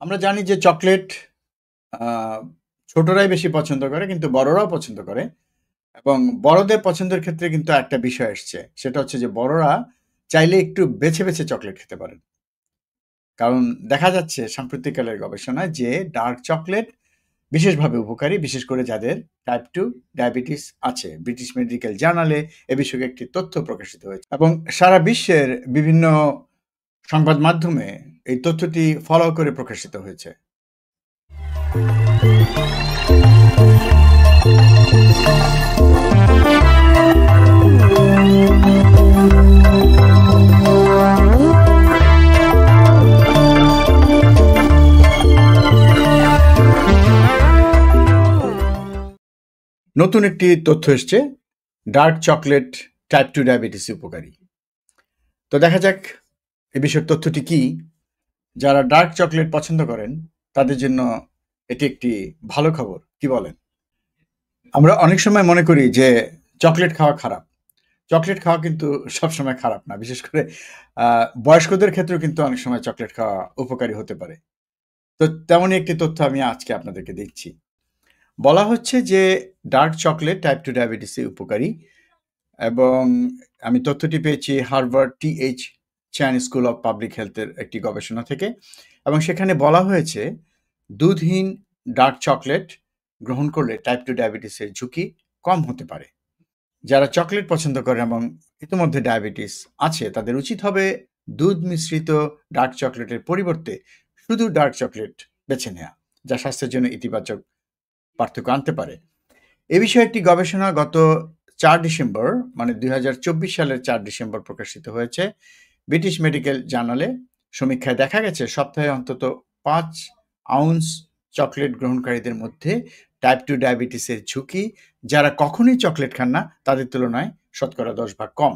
আমরা জানি যে চকলেট আ ছোটরাই বেশি পছন্দ করে কিন্তু বড়রাও পছন্দ করে এবং বড়দের পছন্দের ক্ষেত্রে কিন্তু একটা বিষয় এসছে। সেটা হচ্ছে যে বড়রা চাইলে একটু বেছে চকলেট খেতে পারেন। কারণ দেখা যাচ্ছে সাম্প্রতিককালের গবেষণায় যে ডার্ক চকলেট বিশেষভাবে উপকারী, বিশেষ করে যাদের টাইপ 2 ডায়াবেটিস আছে। ব্রিটিশ মেডিকেল জার্নালে এ বিষয়ে একটি তথ্য প্রকাশিত হয়েছে এবং সারা বিশ্বের বিভিন্ন সংবাদ মাধ্যমে এই তথ্যটি ফলো করে প্রকাশিত হয়েছে। নতুন একটি তথ্য এসছে, ডার্ক চকলেট টাইপ 2 ডায়াবেটিসে উপকারী। তো দেখা যাক এ বিষয়ের তথ্যটি কি। যারা ডার্ক চকলেট পছন্দ করেন তাদের জন্য এটি একটি ভালো খবর। কি বলেন? আমরা অনেক সময় মনে করি যে চকলেট খাওয়া খারাপ। চকলেট খাওয়া কিন্তু সবসময় খারাপ না। বিশেষ করে বয়স্কদের ক্ষেত্রেও কিন্তু অনেক সময় চকলেট খাওয়া উপকারী হতে পারে। তো তেমনই একটি তথ্য আমি আজকে আপনাদেরকে দিচ্ছি। বলা হচ্ছে যে ডার্ক চকলেট টাইপ 2 ডায়াবেটিসে উপকারী এবং আমি তথ্যটি পেয়েছি Harvard T. H.. Chan school of public হেলথের একটি গবেষণা থেকে এবং সেখানে বলা হয়েছে দুধহীন ডার্ক চকলেট গ্রহণ করলে টাইপ 2 ডায়াবেটিসের ঝুঁকি কম হতে পারে। যারা চকলেট পছন্দ করে এবং ইতিমধ্যে ডায়াবেটিস আছে তাদের উচিত হবে দুধ মিশ্রিত ডার্ক চকলেটের পরিবর্তে শুধু ডার্ক চকলেট বেছে নেওয়া, যা স্বাস্থ্যের জন্য ইতিবাচক পার্থক্য আনতে পারে। এ বিষয়ে একটি গবেষণা গত 4 ডিসেম্বর মানে 2024 সালের 4 ডিসেম্বর প্রকাশিত হয়েছে ব্রিটিশ মেডিকেল জার্নালে। সমীক্ষায় দেখা গেছে সপ্তাহে অন্তত 5 আউন্স চকলেট গ্রহণকারীদের মধ্যে টাইপ 2 ডায়াবেটিসের ঝুঁকি যারা কখনোই চকলেট খান না তাদের তুলনায় শতকরা 10 ভাগ কম।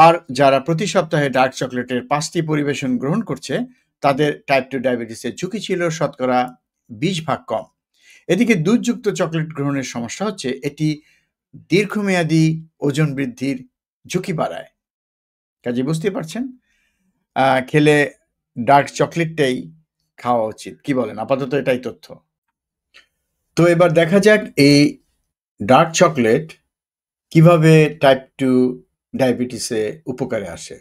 আর যারা প্রতি সপ্তাহে ডার্ক চকলেটের 5টি পরিবেশন গ্রহণ করছে তাদের টাইপ 2 ডায়াবেটিসের ঝুঁকি ছিল শতকরা 20 ভাগ কম। এদিকে দুধযুক্ত চকলেট গ্রহণের সমস্যা হচ্ছে এটি দীর্ঘমেয়াদী ওজন বৃদ্ধির ঝুঁকি বাড়ায়। কাজে বুঝতে পারছেন খেলে ডার্ক চকলেটটাই খাওয়া উচিত। কি বলেন? আপাতত এটাই তথ্য। তো এবার দেখা যাক এই ডার্ক চকলেট কিভাবে টাইপ 2 ডায়াবেটিসে উপকারে আসে।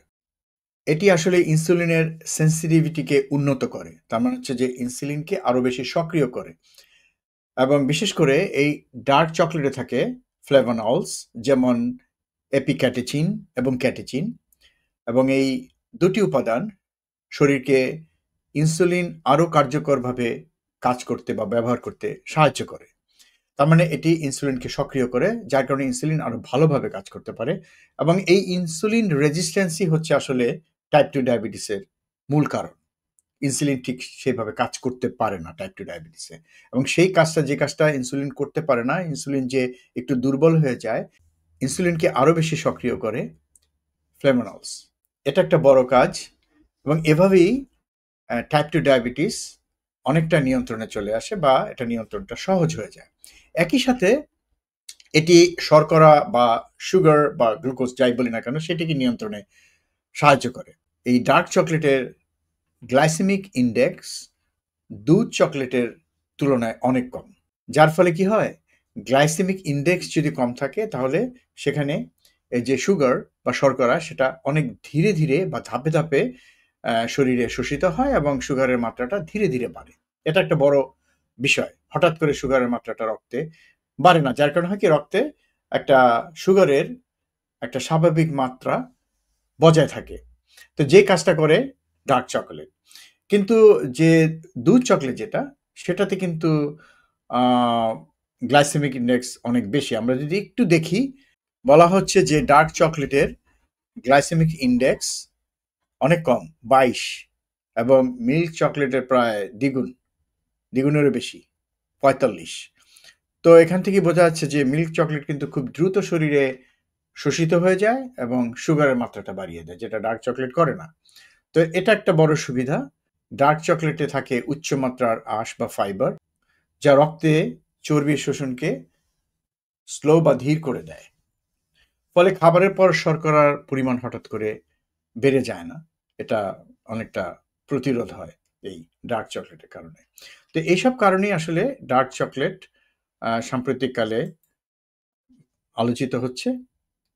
এটি আসলে ইনসুলিনের সেন্সিটিভিটিকে উন্নত করে। তার মানে হচ্ছে যে ইনসুলিনকে আরো বেশি সক্রিয় করে এবং বিশেষ করে এই ডার্ক চকলেটে থাকে ফ্লেভোনলস যেমন এপিক্যাটেচিন এবং ক্যাটেচিন এবং এই দুটি উপাদান শরীরকে ইনসুলিন আরো কার্যকরভাবে কাজ করতে বা ব্যবহার করতে সাহায্য করে। তার মানে এটি ইনসুলিনকে সক্রিয় করে যার কারণে ইনসুলিন আরো ভালোভাবে কাজ করতে পারে এবং এই ইনসুলিন রেজিস্ট্যান্সই হচ্ছে আসলে টাইপ 2 ডায়াবেটিসের মূল কারণ। ইনসুলিন ঠিক সেভাবে কাজ করতে পারে না টাইপ 2 ডায়াবেটিসে এবং সেই কাজটা যে কাজটা ইনসুলিন করতে পারে না, ইনসুলিন যে একটু দুর্বল হয়ে যায়, ইনসুলিনকে আরো বেশি সক্রিয় করে ফ্লেভোনলস। এটা একটা বড় কাজ এবং এভাবেই টাইপ 2 ডায়াবেটিস অনেকটা নিয়ন্ত্রণে চলে আসে বা এটা নিয়ন্ত্রণটা সহজ হয়ে যায়। একই সাথে এটি শর্করা বা সুগার বা গ্লুকোজ যাই বলি না কেন সেটিকে নিয়ন্ত্রণে সাহায্য করে। এই ডার্ক চকলেটের গ্লাইসেমিক ইন্ডেক্স দুধ চকলেটের তুলনায় অনেক কম। যার ফলে কি হয়? গ্লাইসেমিক ইন্ডেক্স যদি কম থাকে তাহলে সেখানে এই যে সুগার বা শর্করা সেটা অনেক ধীরে বা ধাপে শরীরে শোষিত হয় এবং সুগারের মাত্রাটা ধীরে বাড়ে। এটা একটা বড় বিষয়। হঠাৎ করে সুগারের মাত্রাটা রক্তে বাড়ে না। যার কারণে হয় কি রক্তে একটা সুগারের একটা স্বাভাবিক মাত্রা বজায় থাকে। তো যে কাজটা করে ডার্ক চকোলেট। কিন্তু যে দুধ চকলেট যেটা সেটাতে কিন্তু আ গ্লাইসেমিক ইনডেক্স অনেক বেশি। আমরা যদি একটু দেখি বলা হচ্ছে যে ডার্ক চকলেটের গ্লাইসেমিক ইনডেক্স অনেক কম 22 এবং মিল্ক চকলেটের প্রায় দ্বিগুণেরও বেশি 45। তো এখান থেকে বোঝা যাচ্ছে যে মিল্ক চকলেট কিন্তু খুব দ্রুত শরীরে শোষিত হয়ে যায় এবং সুগারের মাত্রাটা বাড়িয়ে দেয় যেটা ডার্ক চকলেট করে না। তো এটা একটা বড় সুবিধা। ডার্ক চকলেটে থাকে উচ্চ মাত্রার আঁশ বা ফাইবার যা রক্তে চর্বির শোষণকে স্লো বা ধীর করে দেয়। ফলে খাবারের পর শর্করার পরিমাণ হঠাৎ করে বেড়ে যায় না। এটা অনেকটা প্রতিরোধ হয়। এই ডার্ক চকলেটের কারণে। তো এইসব কারণেই আসলে ডার্ক চকলেট সাম্প্রতিককালে আলোচিত হচ্ছে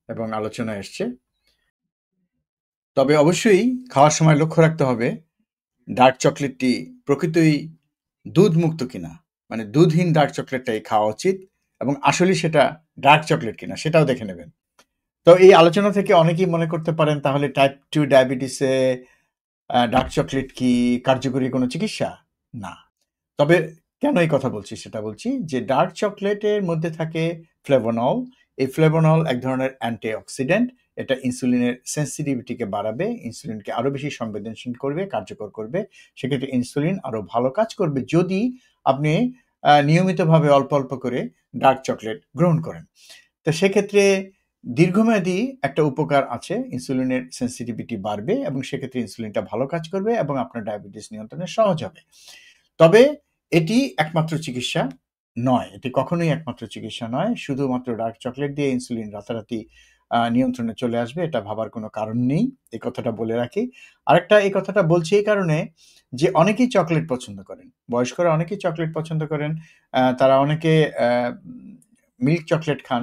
এবং আলোচনায় এসছে। তবে অবশ্যই খাওয়ার সময় লক্ষ্য রাখতে হবে ডার্ক চকলেটটি প্রকৃতই দুধমুক্ত কিনা। মানে দুধহীন ডার্ক চকলেটটাই খাওয়া উচিত এবং আসলেই সেটা ডার্ক চকলেট কিনা সেটাও দেখে নেবেন। তো এই আলোচনা থেকে অনেকেই মনে করতে পারেন তাহলে টাইপ 2 ডায়াবেটিসে ডার্ক চকলেট কি কার্যকরী কোনো চিকিৎসা? না। তবে কেন এই কথা বলছি সেটা বলছি যে ডার্ক চকলেটের মধ্যে থাকে ফ্লেভোনল। এই ফ্লেভোনল এক ধরনের অ্যান্টিঅক্সিডেন্ট। এটা ইনসুলিনের সেনসিটিভিটিকে বাড়াবে, ইনসুলিনকে আরো বেশি সংবেদনশীল করবে, কার্যকর করবে। সেক্ষেত্রে ইনসুলিন আরো ভালো কাজ করবে যদি আপনি নিয়মিতভাবে অল্প, অল্প করে ডার্ক চকলেট গ্রহণ করেন। তো সেক্ষেত্রে দীর্ঘমেয়াদী একটা উপকার আছে। ইনসুলিনের সেনসিটিভিটি বাড়বে এবং সেক্ষেত্রে ইনসুলিনটা ভালো কাজ করবে এবং আপনার ডায়াবেটিস নিয়ন্ত্রণে সহজ হবে। তবে এটি একমাত্র চিকিৎসা নয়। এটি কখনোই একমাত্র চিকিৎসা নয়। শুধুমাত্র ডার্ক চকলেট দিয়ে ইনসুলিন রাতারাতি নিয়ন্ত্রণে চলে আসবে এটা ভাবার কোনো কারণ নেই। এই কথাটা বলে রাখি। আরেকটা এই কথাটা বলছি এই কারণে যে অনেকেই চকলেট পছন্দ করেন। বয়স্করা অনেকেই চকলেট পছন্দ করেন। তারা অনেকে মিল্ক চকলেট খান।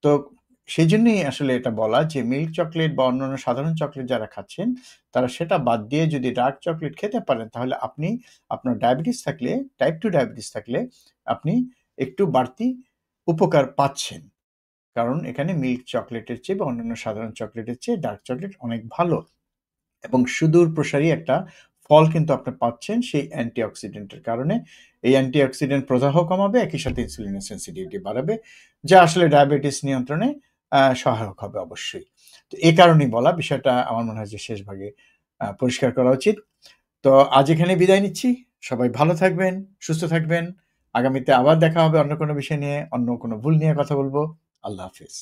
তো সেজন্যই আসলে এটা বলা যে মিল্ক চকলেট বা অন্যান্য সাধারণ চকলেট যারা খাচ্ছেন, তারা সেটা বাদ দিয়ে যদি ডার্ক চকলেট খেতে পারেন তাহলে আপনি আপনার ডায়াবেটিস থাকলে, টাইপ 2 ডায়াবেটিস থাকলে আপনি একটু বাড়তি উপকার পাচ্ছেন। কারণ এখানে মিল্ক চকলেটের চেয়ে বা অন্যান্য সাধারণ চকলেটের চেয়ে ডার্ক চকলেট অনেক ভালো এবং সুদূর প্রসারী একটা ফল কিন্তু আপনি পাচ্ছেন সেই অ্যান্টিঅক্সিডেন্টের কারণে। এই অ্যান্টিঅক্সিডেন্ট প্রদাহ কমাবে, একই সাথে ইনসুলিনের সেনসিটিভিটি বাড়াবে, যা আসলে ডায়াবেটিস নিয়ন্ত্রণে সহায়ক হবে অবশ্যই। তো এ কারণেই বলা বিষয়টা আমার মনে হয় যে শেষ ভাগে পরিষ্কার করা উচিত। তো আজ এখানে বিদায় নিচ্ছি। সবাই ভালো থাকবেন, সুস্থ থাকবেন। আগামীতে আবার দেখা হবে অন্য কোনো বিষয় নিয়ে, অন্য কোনো ভুল নিয়ে কথা বলব। আল্লাহ হাফেজ।